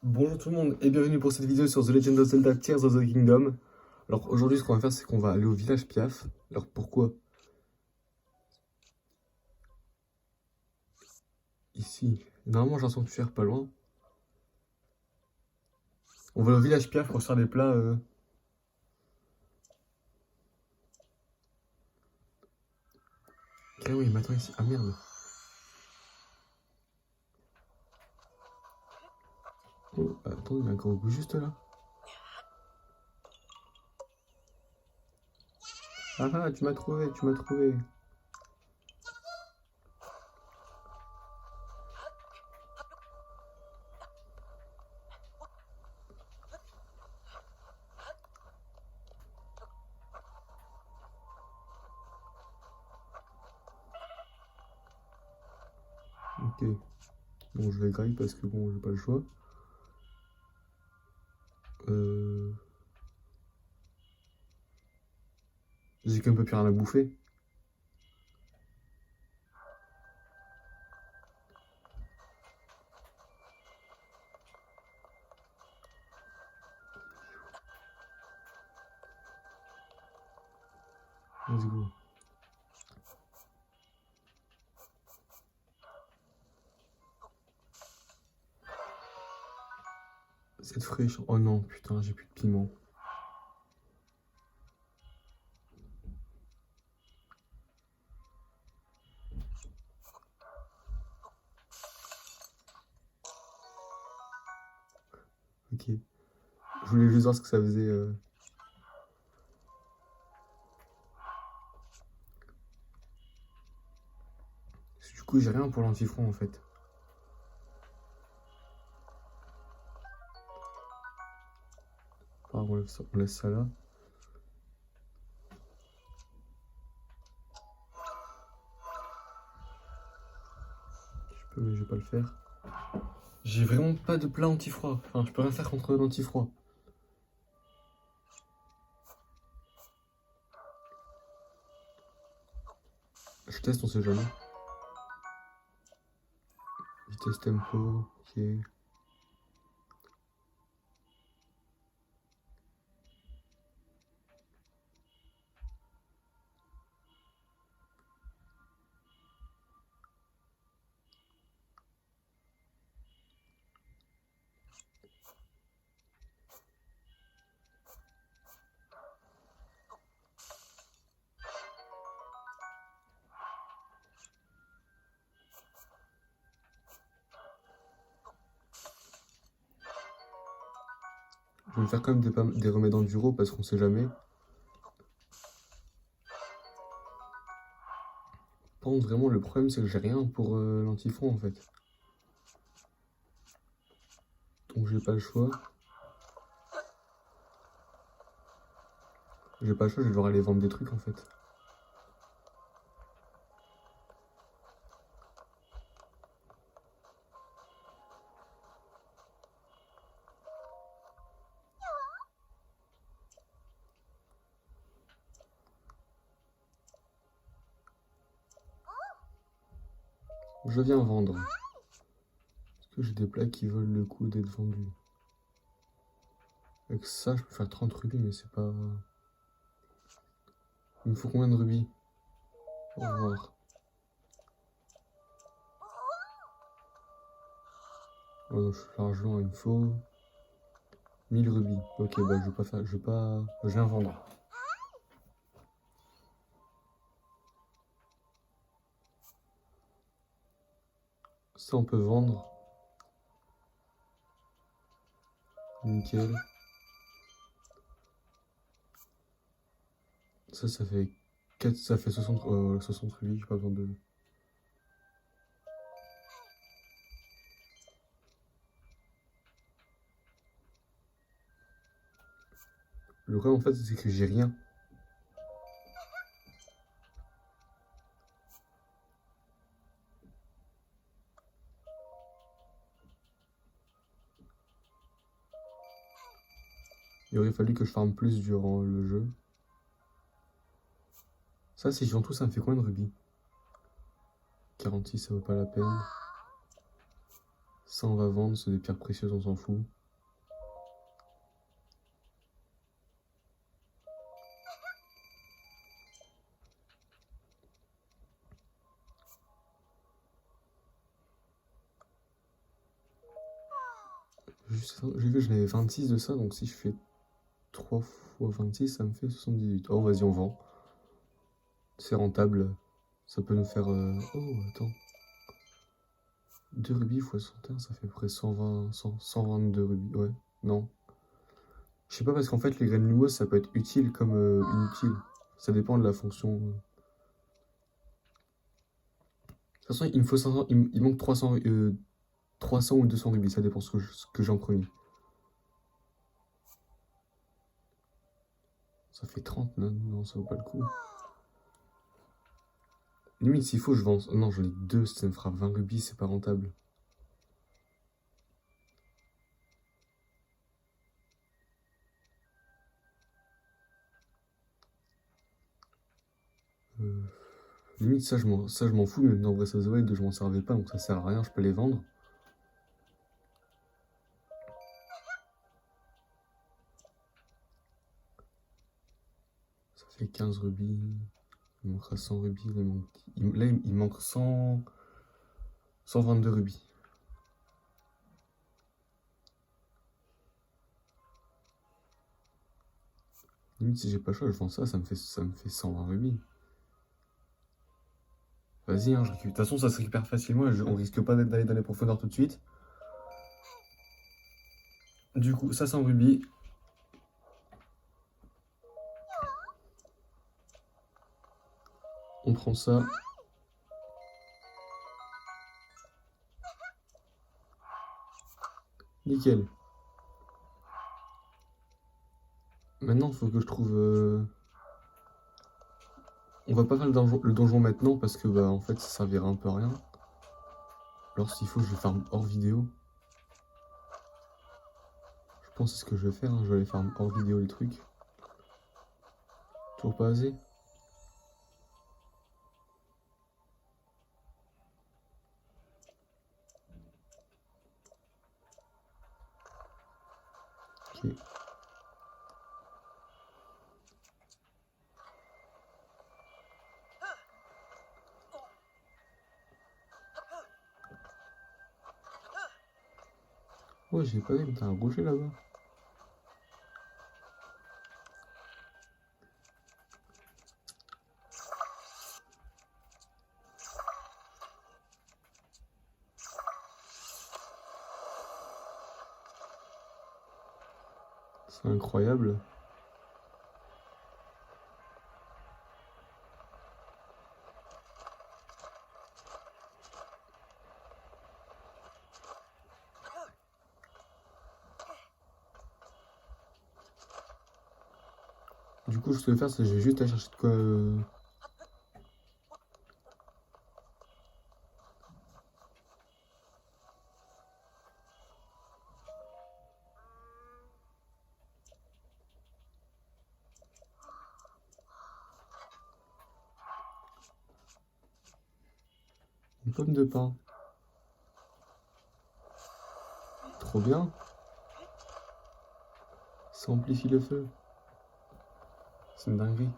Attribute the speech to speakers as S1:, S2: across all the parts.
S1: Bonjour tout le monde et bienvenue pour cette vidéo sur The Legend of Zelda Tears of the Kingdom. Alors aujourd'hui ce qu'on va faire c'est qu'on va aller au village Piaf. Alors pourquoi? Ici, normalement j'ai un sanctuaire pas loin. On va au village Piaf pour se faire des plats. Ah oui, il m'attend ici. Ah merde. Oh, attends, il y a un gros goût juste là. Ah, tu m'as trouvé, tu m'as trouvé. Ok. Bon, je vais grailler parce que bon, j'ai pas le choix. J'ai qu'un peu plus rien à bouffer. Let's go. Cette fraîche. Oh non, putain, j'ai plus de piment. Ok. Je voulais juste voir ce que ça faisait. Du coup, j'ai rien pour l'antifront en fait. Alors, on laisse ça là. Je peux, mais je vais pas le faire. J'ai vraiment pas de plat anti-froid. Enfin, je peux rien faire contre l'anti-froid. Je teste, on sait jamais. Vitesse tempo, ok. Je vais me faire quand même des remèdes enduro parce qu'on sait jamais. Par contre, vraiment, le problème c'est que j'ai rien pour l'antifront en fait. Donc j'ai pas le choix. J'ai pas le choix, je vais devoir aller vendre des trucs en fait. Je viens vendre. Est-ce que j'ai des plats qui valent le coup d'être vendus? Avec ça, je peux faire 30 rubis, mais c'est pas... Il me faut combien de rubis? Au revoir. Oh non, je suis l'argent, il me faut 1000 rubis. Ok, bah je vais pas faire... Je vais pas... Je viens vendre. Ça, on peut vendre. Nickel. Ça fait 4, ça fait 60, 60 rubis, j'ai pas besoin de... Le problème en fait c'est que j'ai rien. Il aurait fallu que je farme plus durant le jeu. Ça, si je vends tout, ça me fait combien de rubis? 46, ça vaut pas la peine. Ça, on va vendre, c'est des pierres précieuses, on s'en fout. J'ai vu, j'en avais 26 de ça, donc si je fais 3 fois 26, ça me fait 78. Oh, vas-y, on vend. C'est rentable. Ça peut nous faire... Oh, attends. 2 rubis x 61, ça fait près 122 rubis. Ouais, non. Je sais pas, parce qu'en fait, les graines lumos, ça peut être utile comme inutile. Ça dépend de la fonction. De toute façon, il me faut 500, il manque 300 ou 200 rubis, ça dépend ce que j'ai en premier. Ça fait 30, non, non, ça vaut pas le coup. Limite, s'il faut, je vends. Non, j'en ai 2, ça me fera 20 rubis, c'est pas rentable. Limite, ça, je m'en fous, mais dans Breath of the Wild, je m'en servais pas, donc ça sert à rien, je peux les vendre. Ça fait 15 rubis. Il manquera 100 rubis. Là, il manque 122 rubis. Limite, si j'ai pas le choix, je vends ça, ça me fait 120 rubis. Vas-y, hein, je récupère. De toute façon, ça se récupère facilement et on risque pas d'aller dans les profondeurs tout de suite. Du coup, ça 100 rubis. On prend ça. Nickel. Maintenant, il faut que je trouve... On va pas faire le donjon maintenant parce que, bah, en fait, ça servira un peu à rien. Alors, s'il faut, je vais faire hors vidéo. Je pense que c'est ce que je vais faire, hein. Je vais aller faire hors vidéo les trucs. Toujours pas assez. Ok. Ouais, j'ai pas vu, mais t'as un rocher là-bas. C'est incroyable. Du coup, ce que je vais faire, c'est que je vais juste aller chercher de quoi... Une pomme de pain. Trop bien. Ça amplifie le feu. C'est une dinguerie.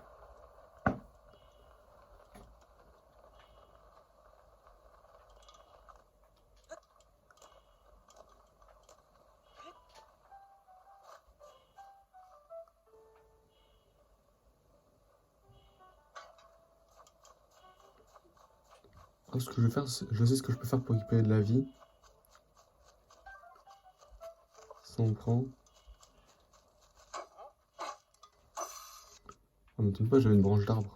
S1: Alors, ce que je vais faire, je sais ce que je peux faire pour récupérer de la vie. Ça on prend. On m'étonne pas, j'avais une branche d'arbre.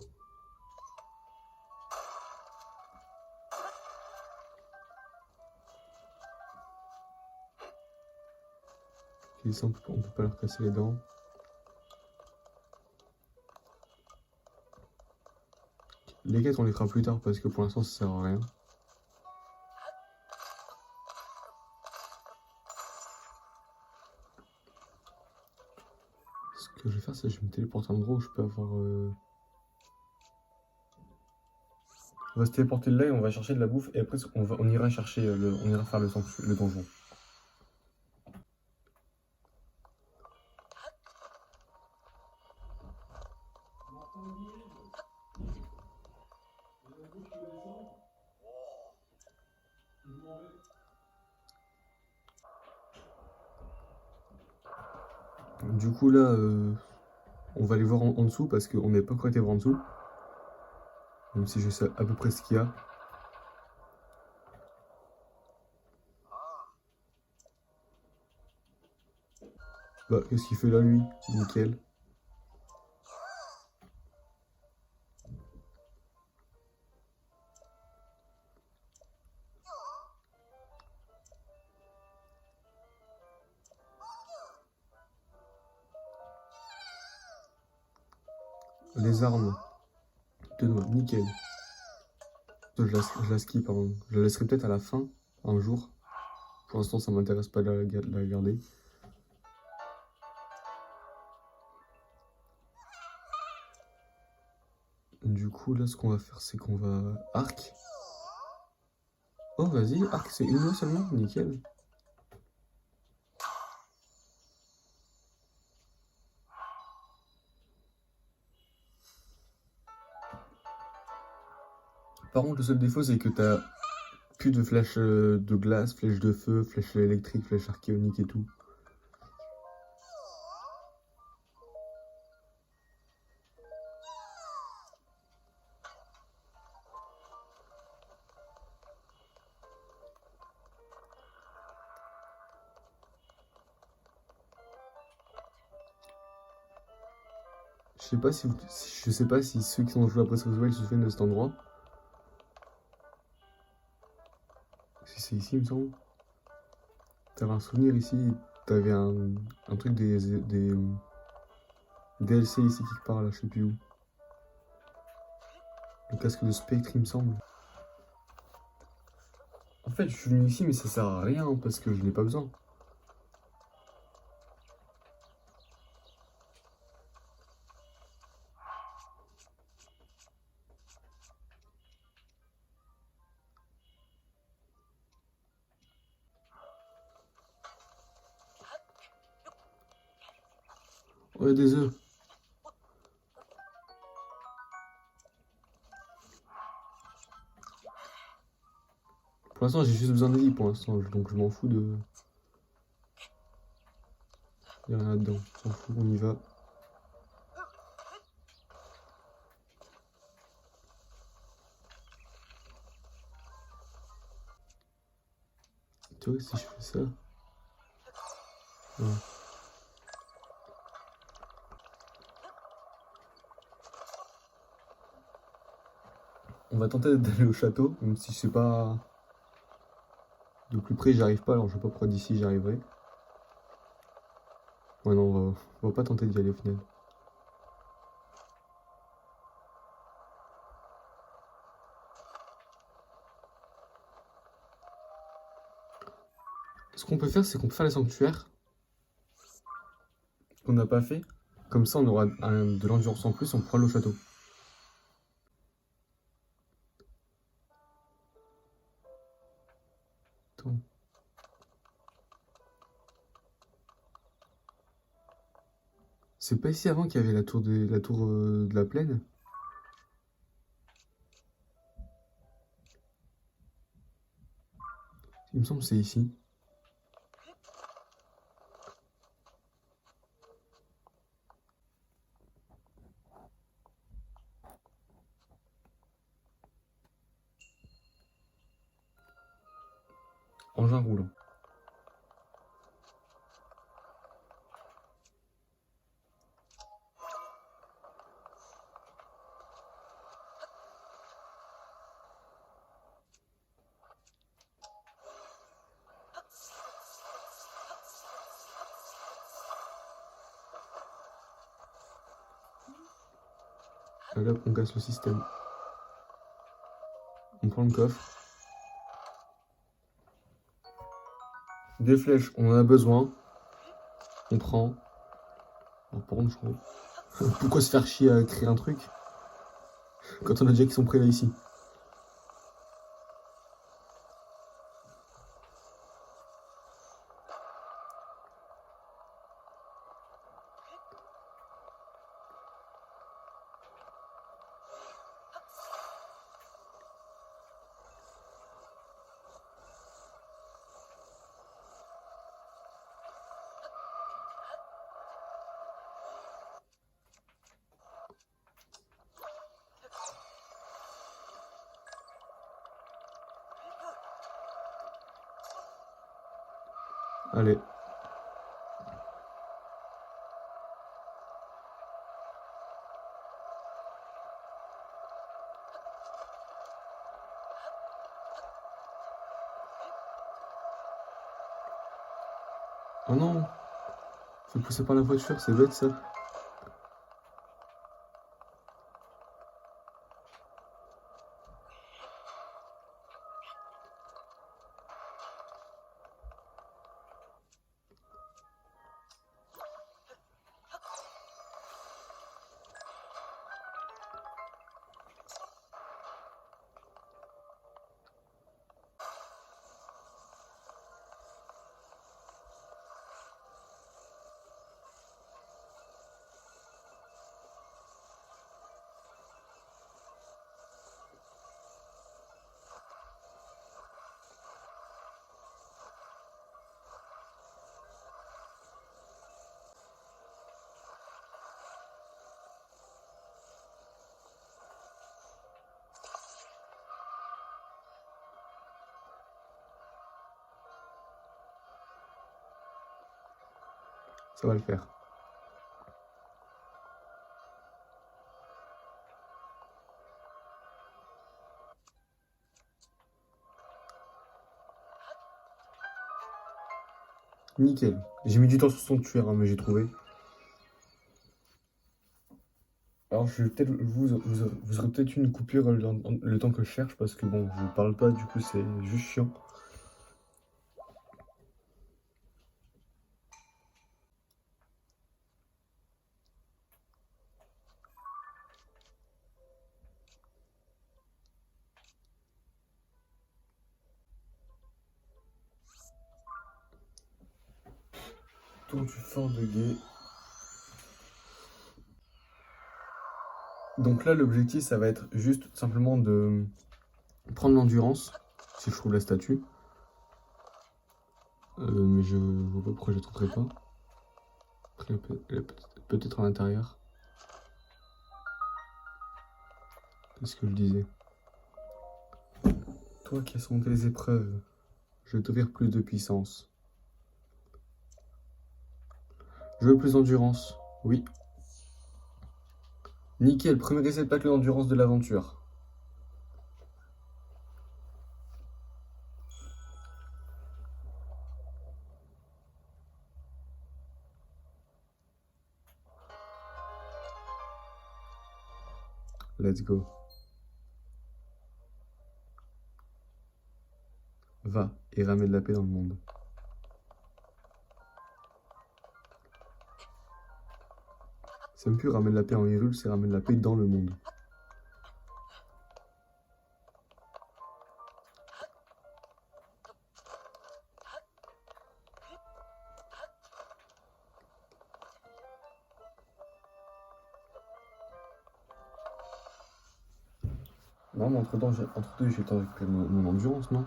S1: Ok, ça on peut pas leur casser les dents. Les quêtes on les fera plus tard parce que pour l'instant ça sert à rien. Ce que je vais faire, c'est que je vais me téléporter à un endroit où je peux avoir... On va se téléporter là et on va chercher de la bouffe et après on ira chercher on ira faire le donjon. Du coup là, on va aller voir en dessous parce qu'on n'est pas encore été voir en dessous. Même si je sais à peu près ce qu'il y a. Bah, qu'est-ce qu'il fait là, lui? Nickel. Les armes. De noix, nickel. Je la skip, pardon. Je la laisserai peut-être à la fin, un jour. Pour l'instant, ça m'intéresse pas de la garder. Du coup, là, ce qu'on va faire, c'est qu'on va... Arc. Oh, vas-y, arc, c'est une noix seulement? Nickel. Par contre, le seul défaut, c'est que t'as plus de flèches de glace, flèches de feu, flèches électriques, flèches archéoniques et tout. Je sais pas si ceux qui ont joué à Breath of the Wild se souviennent de cet endroit. Si c'est ici, il me semble. T'avais un souvenir ici, t'avais un truc des DLC ici quelque part là, je sais plus où. Le casque de Spectre, il me semble. En fait, je suis venu ici, mais ça sert à rien parce que je n'ai pas besoin. Ouais, des œufs. Pour l'instant, j'ai juste besoin de vie pour l'instant, donc je m'en fous de. Il y a rien là-dedans. On s'en fout, on y va. Tu vois, si je fais ça. Ouais. On va tenter d'aller au château, même si je sais pas. De plus près, j'y arrive pas, alors je sais pas pourquoi d'ici j'y arriverai. Ouais, non, on va pas tenter d'y aller au final. Ce qu'on peut faire, c'est qu'on peut faire les sanctuaires qu'on n'a pas fait. Comme ça, on aura de l'endurance en plus, on pourra aller au château. Attends. C'est pas ici avant qu'il y avait la tour de la plaine? Il me semble que c'est ici. Engin roulant. Là, on casse le système. On prend le coffre. Des flèches, on en a besoin. On prend. Alors, par contre, je crois. Pourquoi se faire chier à créer un truc quand on a déjà qui sont prêts là ici? Allez. Oh non! Fait pousser par la voiture, c'est bête ça. Ça va le faire. Nickel. J'ai mis du temps sur son tueur, hein, mais j'ai trouvé. Alors, je vais peut-être vous aurez peut-être une coupure le temps que je cherche parce que bon, je vous parle pas, du coup, c'est juste chiant. Tour du fort de guet. Donc là, l'objectif, ça va être juste simplement de prendre l'endurance, si je trouve la statue. Mais je vois pas pourquoi je la trouverai pas. Après, elle est peut-être à l'intérieur. Qu'est-ce que je disais? Toi qui as surmonté les épreuves, je vais t'offrir plus de puissance. Je veux plus d'endurance. Oui. Nickel, premier réceptacle d'endurance de l'aventure. Let's go. Va et ramène la paix dans le monde. C'est même plus ramène la paix en Hyrule, c'est ramène la paix dans le monde. Non, mais entre-temps, j'ai le temps de récupérer mon endurance, non?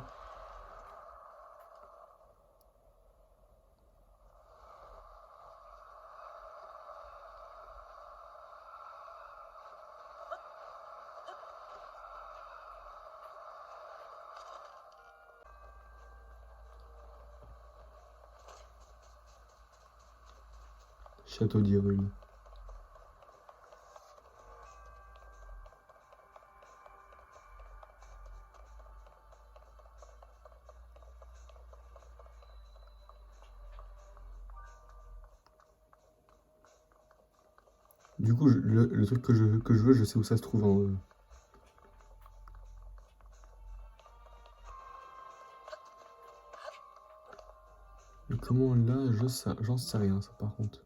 S1: Château d'Hyrule. Du coup, le truc que je veux, je sais où ça se trouve en... Mais comment là, j'en sais rien, ça par contre.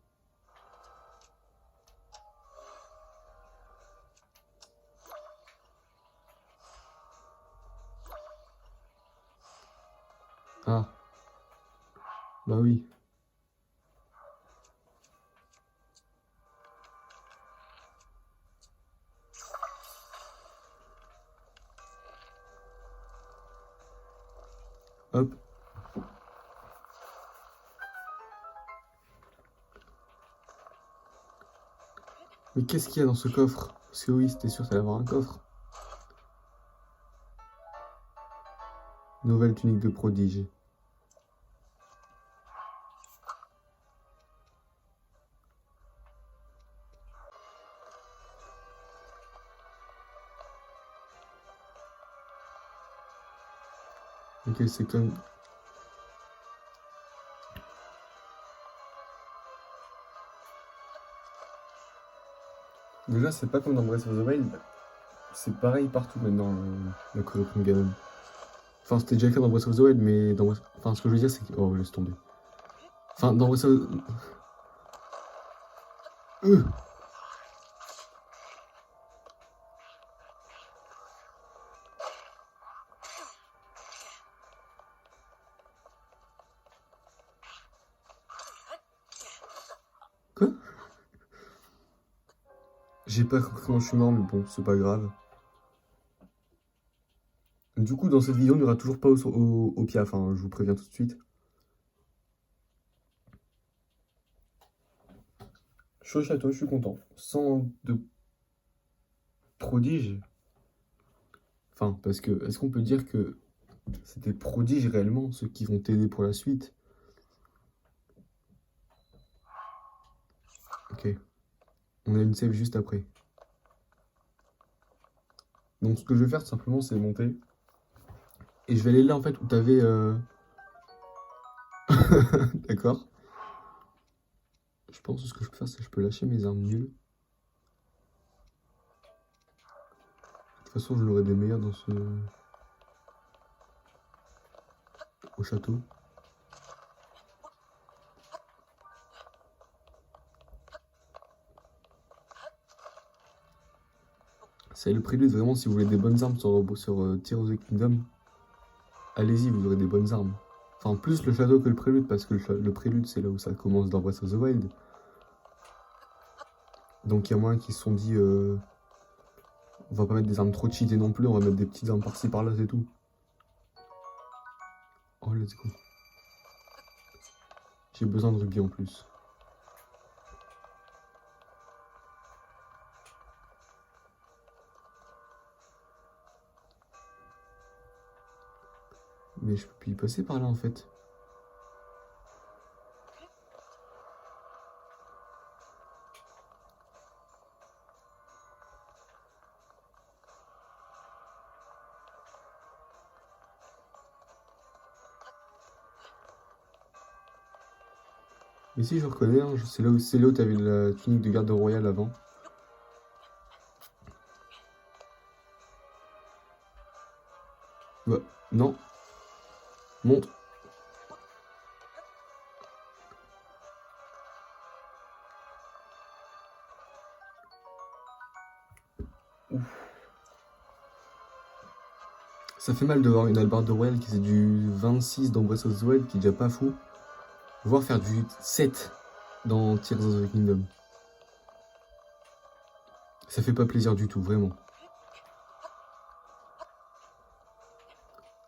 S1: Ah, bah oui. Hop. Mais qu'est-ce qu'il y a dans ce coffre? Parce que oui, c'était sûr qu'il allait avoir un coffre. Nouvelle tunique de prodige. Ok, c'est comme... Déjà, c'est pas comme dans Breath of the Wild. C'est pareil partout maintenant, le Corruption Ganon. Enfin, c'était déjà le cas dans Breath of the Wild, mais dans... Enfin, ce que je veux dire, c'est que... Oh, laisse tomber. Enfin, dans Breath of... Euh Quoi? J'ai pas compris comment je suis mort, mais bon, c'est pas grave. Du coup, dans cette vidéo, il n'y aura toujours pas au piaf, hein, je vous préviens tout de suite. Je suis au château, je suis content. Sans de prodige. Enfin, parce que, est-ce qu'on peut dire que c'était prodige réellement, ceux qui vont t'aider pour la suite? Ok. On a une save juste après. Donc, ce que je vais faire, tout simplement, c'est monter. Et je vais aller là, en fait, où t'avais... D'accord. Je pense que ce que je peux faire, c'est que je peux lâcher mes armes nulles. De toute façon, je l'aurai des meilleures dans ce... au château. C'est le prélude, vraiment, si vous voulez des bonnes armes sur Tears of the Kingdom, allez-y, vous aurez des bonnes armes. Enfin, plus le château que le prélude, parce que le prélude, c'est là où ça commence dans Breath of the Wild. Donc, il y a moyen qu'ils se sont dit, on va pas mettre des armes trop cheatées non plus, on va mettre des petites armes par-ci par-là, c'est tout. Oh, let's go. J'ai besoin de rubis en plus. Mais je peux plus y passer par là, en fait. Mais si, je reconnais, hein, c'est là où t'avais la tunique de garde royale avant. Bah, non. Monte. Ça fait mal de voir une hallebarde royale qui c'est du 26 dans Breath of the Wild, qui est déjà pas fou. Voir faire du 7 dans Tears of the Kingdom. Ça fait pas plaisir du tout, vraiment.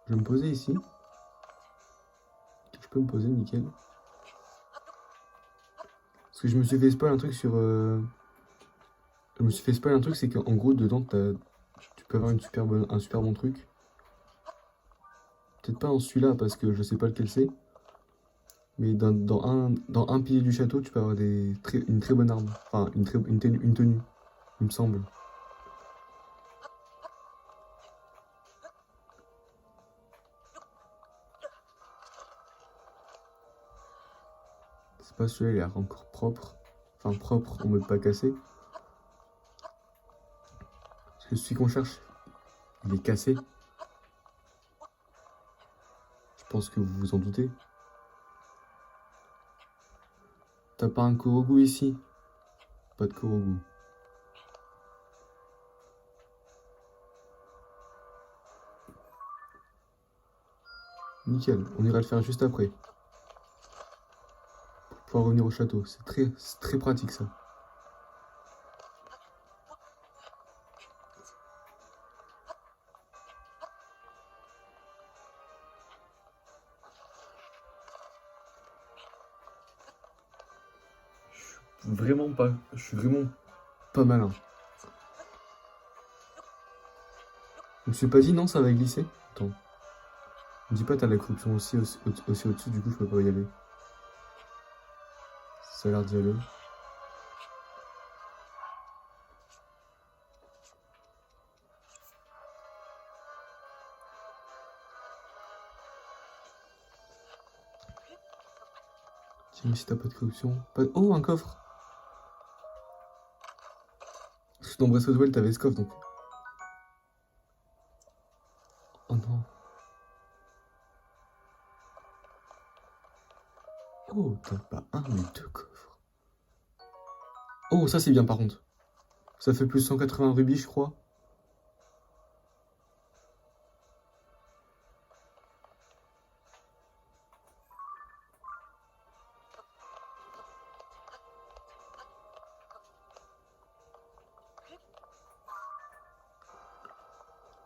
S1: Je vais me poser ici. Je peux me poser, nickel. Parce que je me suis fait spoil un truc sur... Je me suis fait spoil un truc, c'est qu'en gros, dedans, tu peux avoir un super bon truc. Peut-être pas en celui-là, parce que je sais pas lequel c'est. Mais dans un pilier du château, tu peux avoir une très bonne arme. Enfin, une tenue, il me semble. C'est pas celui-là, il a l'air encore propre. Enfin, propre en mode pas cassé. Parce que celui qu'on cherche, il est cassé. Je pense que vous vous en doutez. T'as pas un Korogu ici? Pas de Korogu. Nickel, on ira le faire juste après. Pour pouvoir revenir au château. C'est très pratique ça. Je suis vraiment pas malin. Je me suis pas dit non, ça va glisser. Attends. Me dis pas, t'as la corruption aussi au-dessus, du coup, je peux pas y aller. Ça a l'air d'y aller. Mais si t'as pas de corruption... Oh, un coffre! Parce que dans Breath of the Wild, t'avais ce coffre, donc... Oh non. Oh, t'as pas un, mais deux coffres. Oh, ça c'est bien par contre. Ça fait plus 180 rubis, je crois.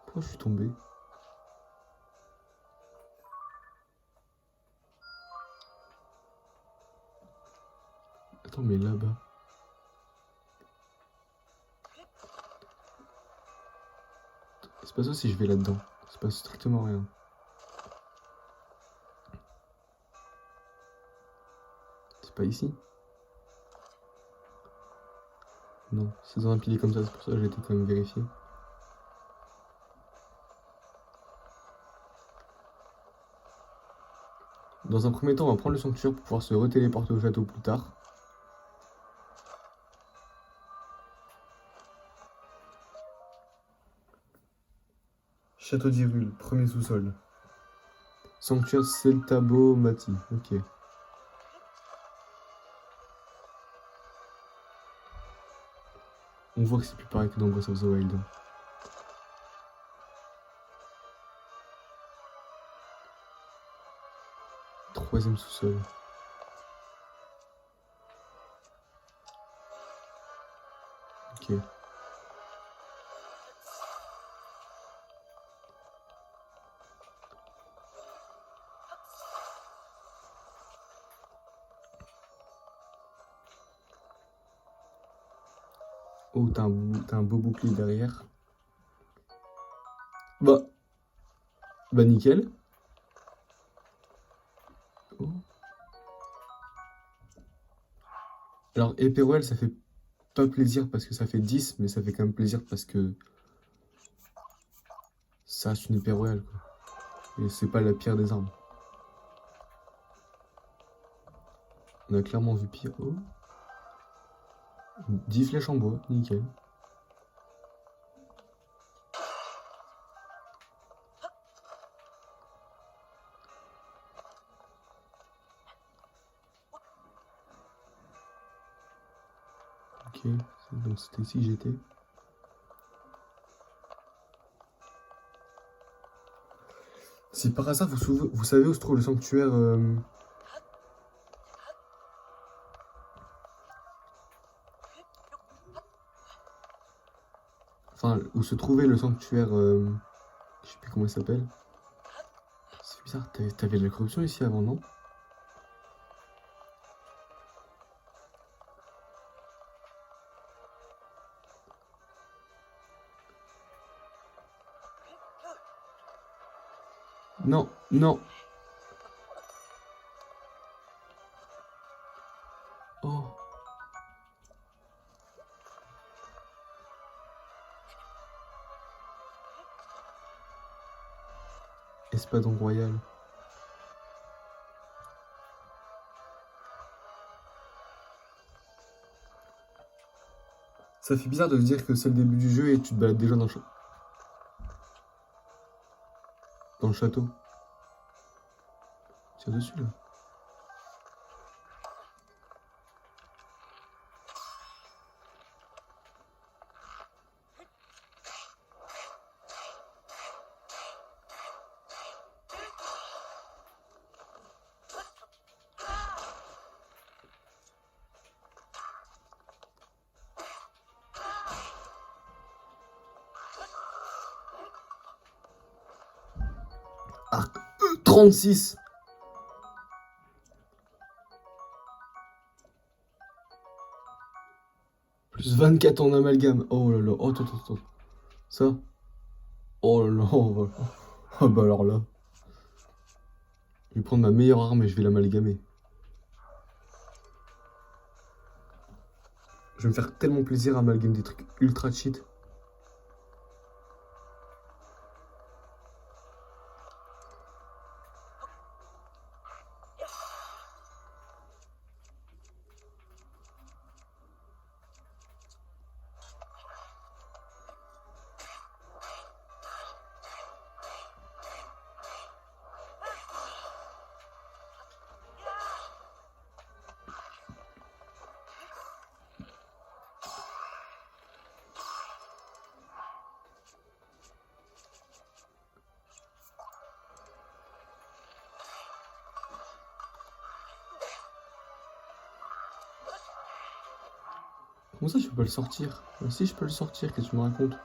S1: Pourquoi je suis tombé? Attends, mais là-bas... C'est pas ça si je vais là-dedans. C'est pas strictement rien. C'est pas ici? Non, c'est dans un pilier comme ça, c'est pour ça que j'ai été quand même vérifié. Dans un premier temps, on va prendre le sanctuaire pour pouvoir se retéléporter au château plus tard. Château d'Hyrule, premier sous-sol. Sanctuaire Seltabo Mati, ok. On voit que c'est plus pareil que dans Breath of the Wild. Troisième sous-sol. Ok. Oh, t'as un beau bouclier derrière. Bah nickel. Oh. Alors, Eperouel, ça fait pas plaisir parce que ça fait 10, mais ça fait quand même plaisir parce que ça reste une Eperouel, quoi. Et c'est pas la pire des armes. On a clairement vu pire. Oh. 10 flèches en bois, nickel. Ok, donc c'était ici que j'étais. Si par hasard vous savez où se trouve le sanctuaire... Enfin, où se trouvait le sanctuaire... Je sais plus comment il s'appelle. C'est bizarre, t'avais de la corruption ici avant, non? Non, non. Oh. Espadon royal. Ça fait bizarre de se dire que c'est le début du jeu et tu te balades déjà dans le château. Tire dessus là. Ah, 36. Plus 24 en amalgame. Oh là là. Oh, attends. Ça. Oh là là. Oh bah alors là. Je vais prendre ma meilleure arme et je vais l'amalgamer. Je vais me faire tellement plaisir à amalgamer des trucs ultra cheat. Comment ça, je peux pas le sortir? Si, je peux le sortir, qu'est-ce que tu me racontes? De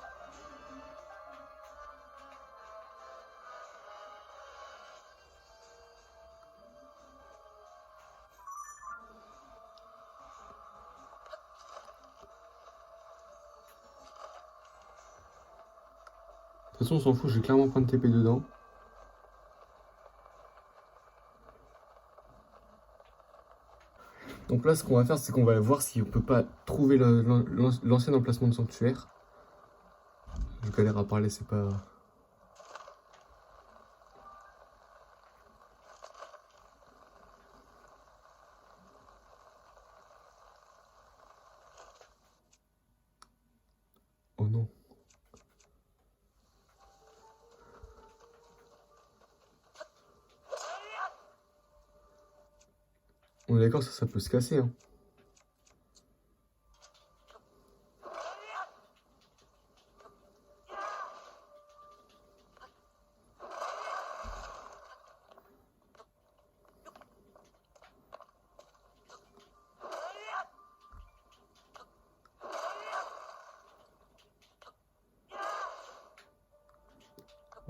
S1: toute façon, on s'en fout, j'ai clairement point de TP dedans. Donc là, ce qu'on va faire, c'est qu'on va voir si on peut pas trouver l'ancien emplacement de sanctuaire. Je galère à parler, c'est pas... Oh non. On est d'accord, ça peut se casser, hein.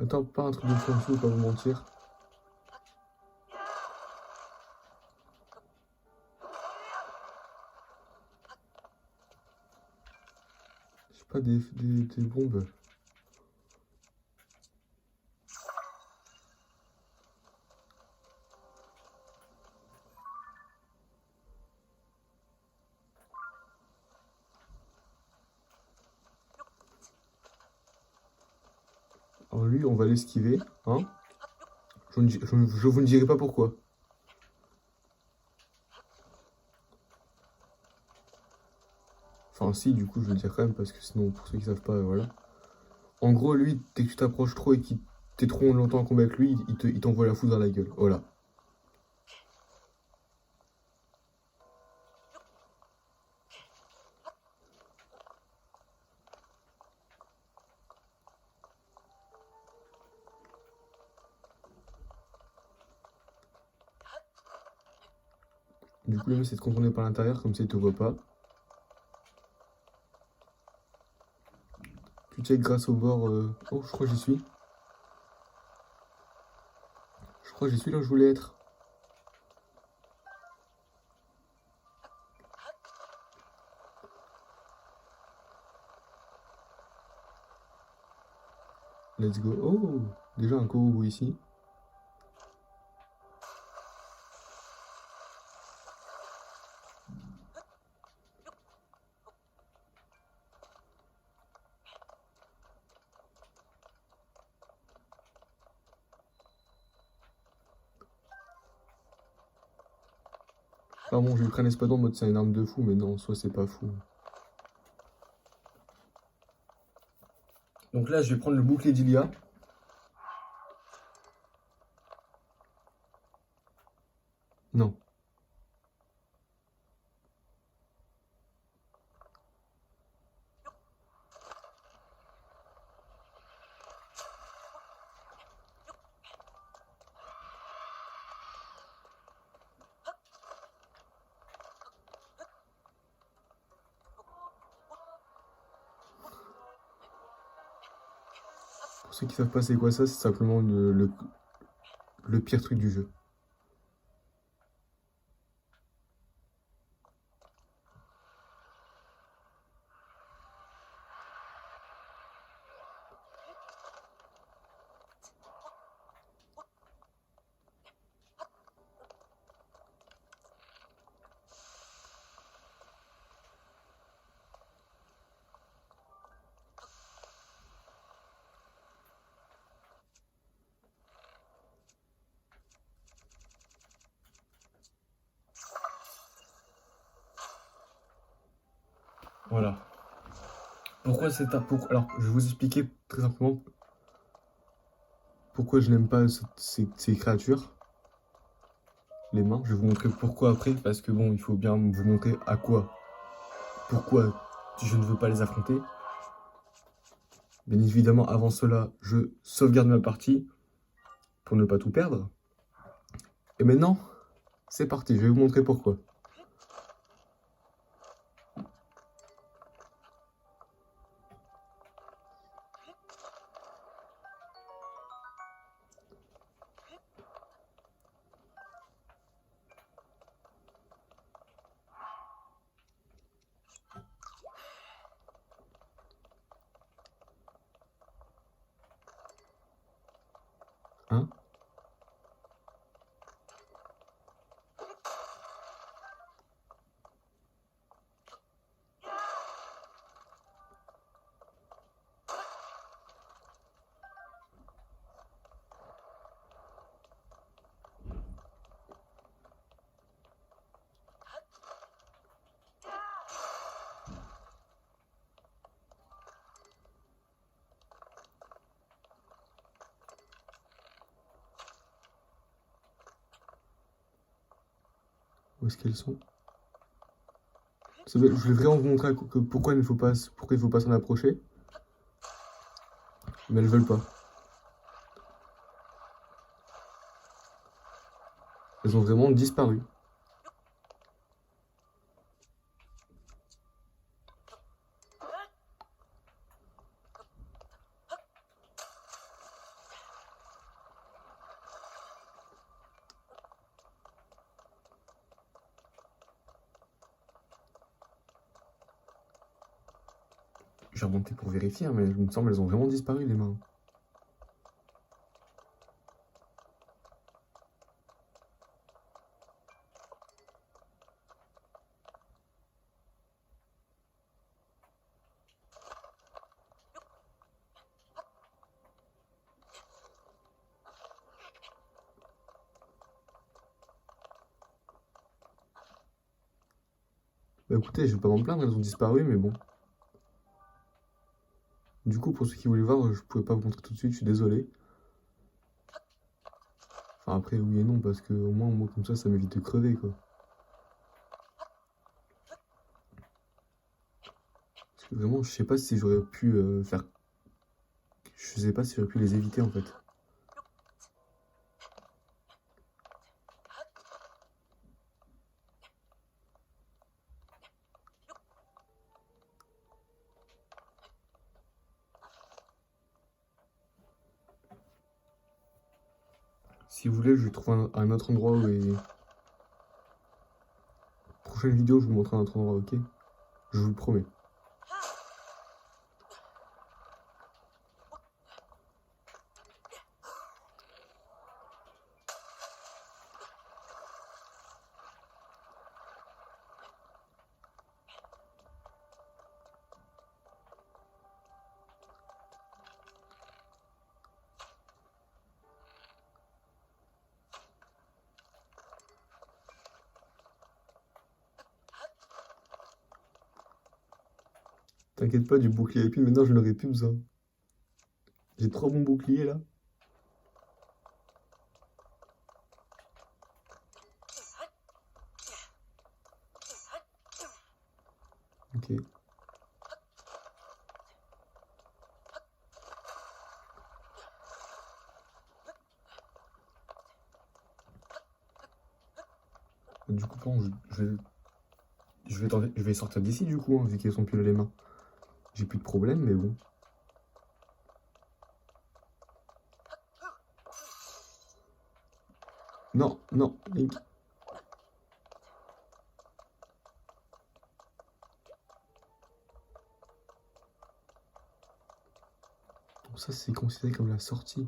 S1: Attends, pas un truc de fou en dessous, pas vous mentir. J'ai pas des bombes. Alors lui, on va l'esquiver, hein. Je vous ne dirai pas pourquoi. Enfin si, du coup, je vais le dire quand même, parce que sinon, pour ceux qui savent pas, voilà. En gros, lui, dès que tu t'approches trop et que t'es trop longtemps en combat avec lui, il t'envoie la foudre dans la gueule. Voilà. Du coup, le mieux, c'est de contourner par l'intérieur, comme ça, il te voit pas. Tu check grâce au bord... Oh, je crois que j'y suis. Je crois que j'y suis là où je voulais être. Let's go. Oh, déjà un Korugu ici. Ah bon, j'ai pris un espadon en mode c'est une arme de fou, mais non, soit c'est pas fou. Donc là, je vais prendre le bouclier d'Ilia. Non. Pour ceux qui savent pas c'est quoi ça, c'est simplement le pire truc du jeu. Voilà. Pourquoi c'est un... Alors, je vais vous expliquer très simplement pourquoi je n'aime pas ces créatures. Les mains. Je vais vous montrer pourquoi après, parce que bon, il faut bien vous montrer à quoi. Pourquoi je ne veux pas les affronter. Bien évidemment, avant cela, je sauvegarde ma partie pour ne pas tout perdre. Et maintenant, c'est parti, je vais vous montrer pourquoi. Où est-ce qu'elles sont? Je voulais vraiment vous montrer pourquoi il faut pas s'en approcher. Mais elles veulent pas. Elles ont vraiment disparu. J'ai remonté pour vérifier, hein, mais il me semble qu'elles ont vraiment disparu, les mains. Bah écoutez, je vais pas m'en plaindre, elles ont disparu, mais bon. Du coup, pour ceux qui voulaient voir, je pouvais pas vous montrer tout de suite, je suis désolé. Enfin, après, oui et non, parce que au moins, moi, comme ça m'évite de crever, quoi. Parce que vraiment, je sais pas si j'aurais pu faire... Je sais pas si j'aurais pu les éviter, en fait. Si vous voulez, je vais trouver un autre endroit où les... Prochaine vidéo, je vous montrerai un autre endroit, ok? Je vous le promets. T'inquiète pas, du bouclier épine, maintenant je n'aurai plus besoin. J'ai 3 bons boucliers, là. Ok. Du coup, bon, je vais sortir d'ici, du coup, hein, vu qu'elles sont plus là les mains. J'ai plus de problème, mais bon. Non, non, Link. Donc ça, c'est considéré comme la sortie.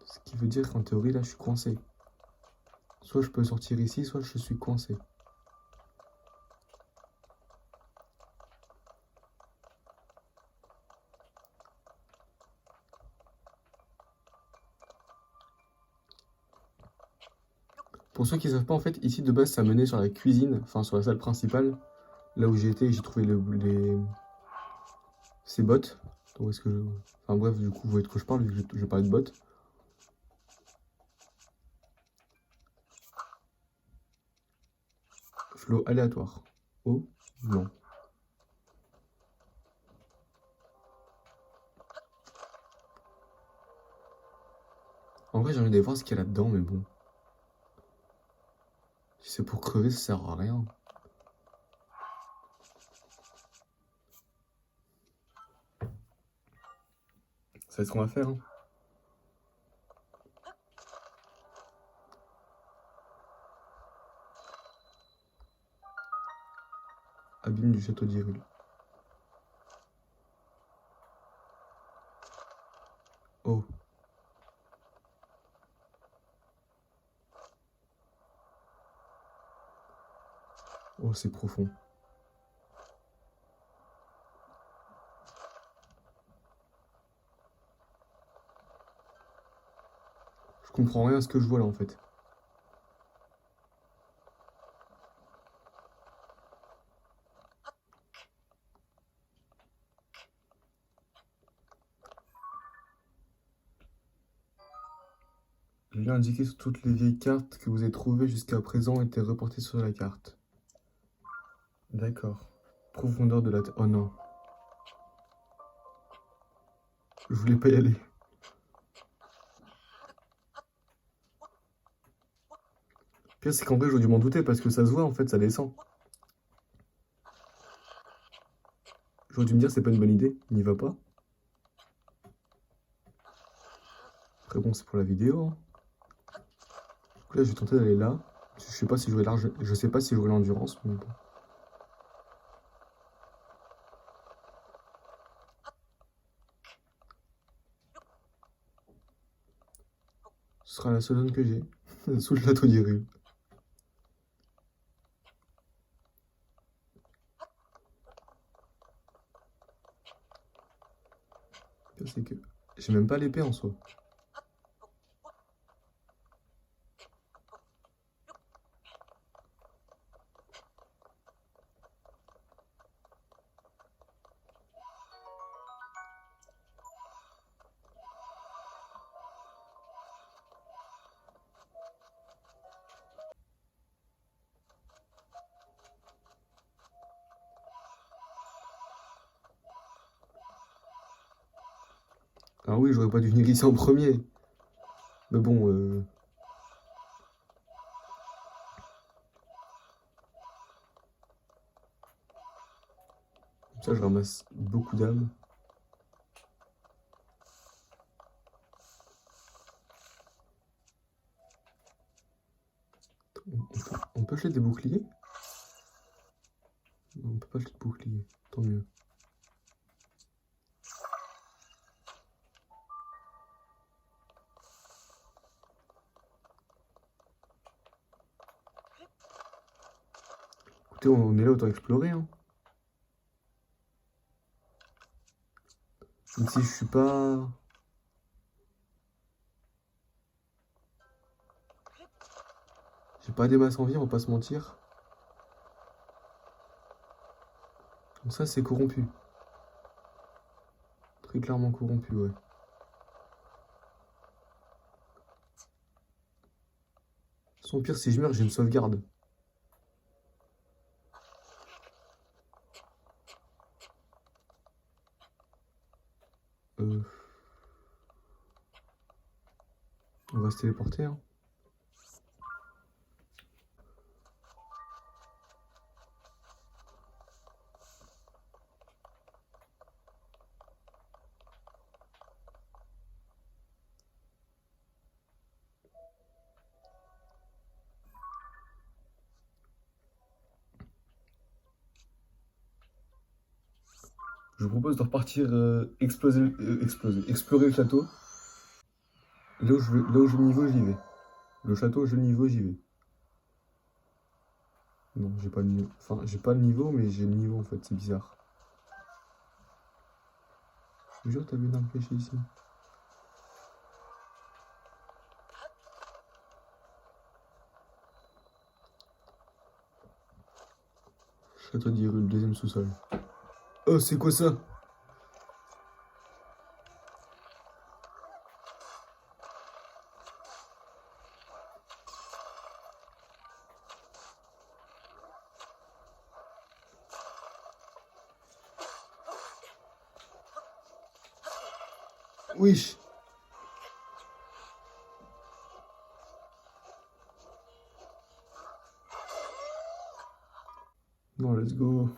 S1: Ce qui veut dire qu'en théorie, là, je suis coincé. Soit je peux sortir ici, soit je suis coincé. Pour ceux qui ne savent pas, en fait, ici, de base, ça menait sur la cuisine, enfin, sur la salle principale. Là où j'ai été, j'ai trouvé ces bottes. Donc, est-ce que je... Enfin, bref, du coup, vous voyez de quoi je parle, vu que je parlais de bottes. Flow aléatoire. Oh, non. En vrai, j'ai envie d'aller voir ce qu'il y a là-dedans, mais bon. Si c'est pour crever, ça sert à rien. Ça va être ce qu'on va faire, hein. Abîme du château d'Hyrule. Oh. Oh, c'est profond. Je comprends rien à ce que je vois là, en fait. Le lien indiqué sur toutes les vieilles cartes que vous avez trouvées jusqu'à présent était reporté sur la carte. D'accord. Profondeur de la terre. Oh non. Je voulais pas y aller. Le pire, c'est qu'en vrai, j'aurais dû m'en douter parce que ça se voit, en fait, ça descend. J'aurais dû me dire, c'est pas une bonne idée, n'y va pas. Après, bon, c'est pour la vidéo. Hein. Donc là, je vais tenter d'aller là. Je sais pas si j'aurai large... Je sais pas si j'aurai l'endurance, mais bon. Ce sera la seule zone que j'ai. Sous le château d'Hyrule. Le pire, c'est que j'ai même pas l'épée en soi. Ah oui, j'aurais pas dû venir ici en premier. Mais bon, comme ça, je ramasse beaucoup d'âmes. On peut acheter des boucliers? Non, on peut pas acheter de boucliers, tant mieux. Écoutez, on est là, autant explorer. Hein. Même si je suis pas... J'ai pas des masses en vie, on va pas se mentir. Donc ça, c'est corrompu. Très clairement corrompu, ouais. Son pire, si je meurs, j'ai une sauvegarde. On va se téléporter, hein. Je vous propose de repartir explorer le château. Là où je le niveau, j'y vais. Le château, je le niveau, j'y vais. Non, j'ai pas le niveau. Enfin, j'ai pas le niveau, mais j'ai le niveau en fait, c'est bizarre. Je te jure, t'avais une arme cachée ici. Château d'Hyrule, deuxième sous-sol. Oh, c'est quoi ça? Wesh. Non, let's go.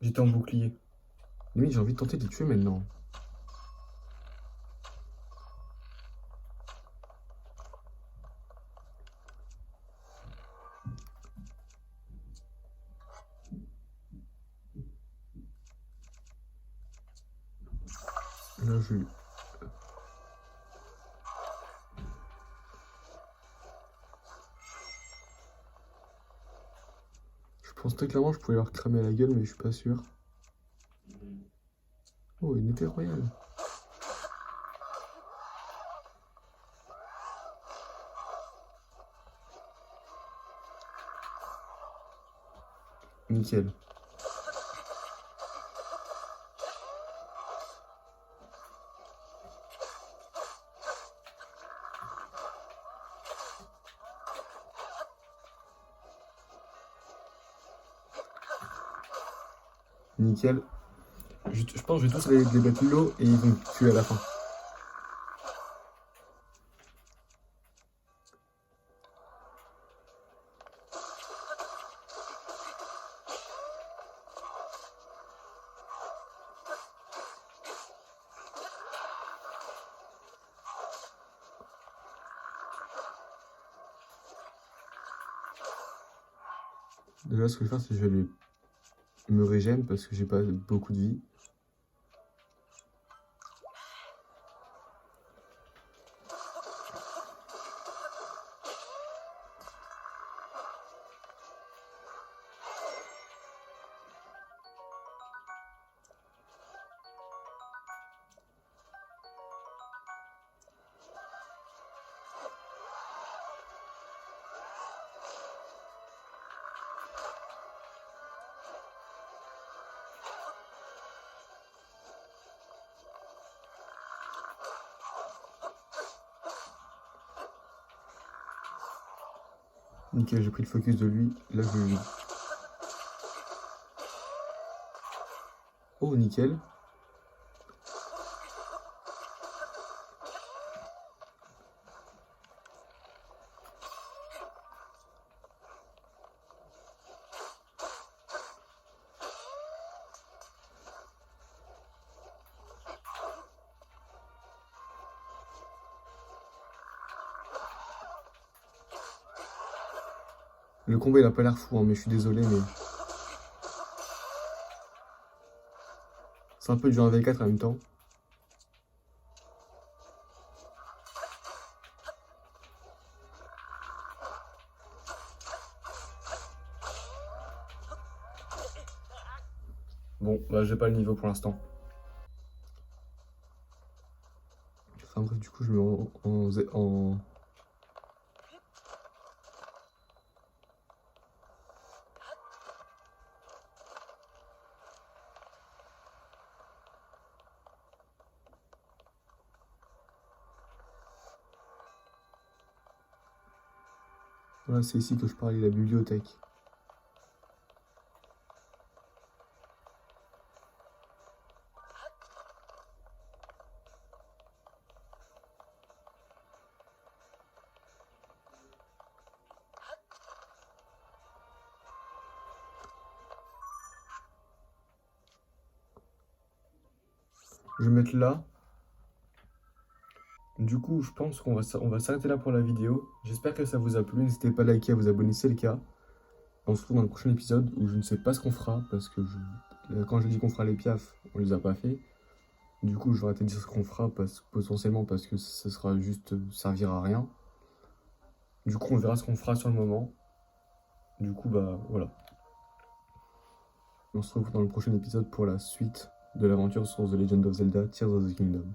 S1: J'étais en bouclier. Limite, j'ai envie de tenter de les tuer maintenant. Là, je pense très clairement que je pouvais leur cramer la gueule, mais je suis pas sûr. Oh, une épée royale. Nickel. Nickel. Je pense que je vais tous les mettre l'eau et ils vont me tuer à la fin. Déjà, ce que je vais faire, c'est que je vais me régène parce que j'ai pas beaucoup de vie. Nickel, j'ai pris le focus de lui. Là, je vais... Oh, nickel. Le combat, il a pas l'air fou, hein, mais je suis désolé, mais... C'est un peu du 1v4 en même temps. Bon, bah j'ai pas le niveau pour l'instant. Enfin bref, du coup, je me mets en... Voilà, c'est ici que je parlais, la bibliothèque. Je vais mettre là. Du coup, je pense qu'on va s'arrêter là pour la vidéo. J'espère que ça vous a plu. N'hésitez pas à liker, à vous abonner si c'est le cas. On se retrouve dans le prochain épisode où je ne sais pas ce qu'on fera parce que quand je dis qu'on fera les piafs, on les a pas fait. Du coup, je vais arrêter de dire ce qu'on fera potentiellement parce que ça sera juste servir à rien. Du coup, on verra ce qu'on fera sur le moment. Du coup, bah voilà. On se retrouve dans le prochain épisode pour la suite de l'aventure sur The Legend of Zelda Tears of the Kingdom.